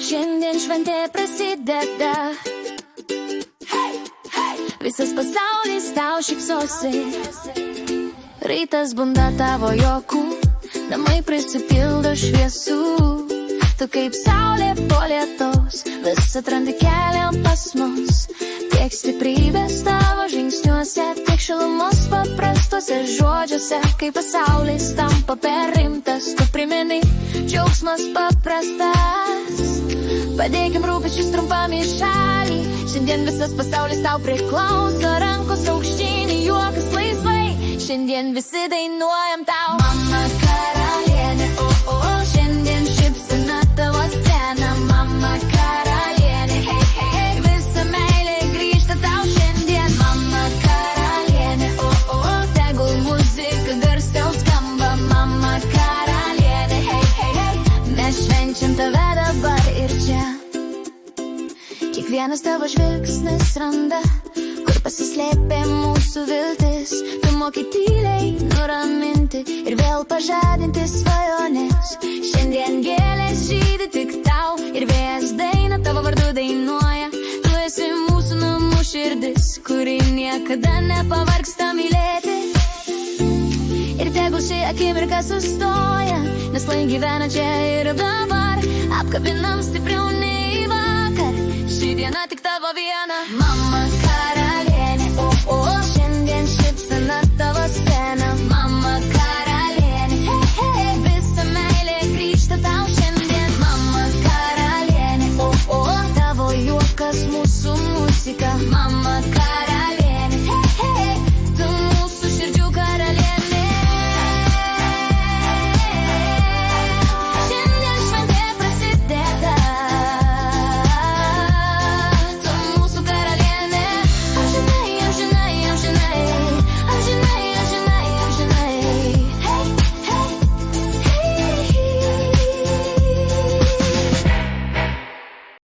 Šiandien šventė prasideda. Visas pasaulis tau šypsosi. Rytas bunda tavo juokų, namai prisipildo šviesų. Tu kaip saulė po lietaus, vis atrandi kelią pas mus. Tiek stiprybės tavo žingsniuose, tiek šilumos paprastuose žodžiuose. Kai pasaulis tampa per rimtas, tu primeni, džiaugsmas paprastas. Padėkim rūpesčius trumpam į šalį. Šiandien visas pasaulis tau priklauso. Rankos aukštyn, juokas laisvai. Šiandien visi dainuojam tau. Mama karalienė, šiandien šypsena tavo scena. Mama karalienė, hei, hei, hei. Visa meilė grįžta tau šiandien. Mama karalienė, tegul muzika garsiau skamba. Mama karalienė, hei, hei, hei. Mes švenčiam tave dabar ir čia. Kiekvienas tavo žvilgsnis randa, kur pasislėpė mūsų viltis. Tu moki tyliai nuraminti ir vėl pažadinti svajonės. Šiandien gėlės žydi tik tau ir vėjas dainą tavo vardu dainuoja. Tu esi mūsų namų širdis, kuri niekada nepavargsta mylėti. Ir tegul ši akimirka sustoja, nes lai gyvena čia ir dabar. Apkabinam stipriau nei vakar, ši diena tik tavo viena. Mama karalienė, šiandien šypsena tavo scena. Mama karalienė, hei, hei, visa meilė grįžta tau šiandien. Mama karalienė, tavo juokas mūsų muzika. Mama karalienė.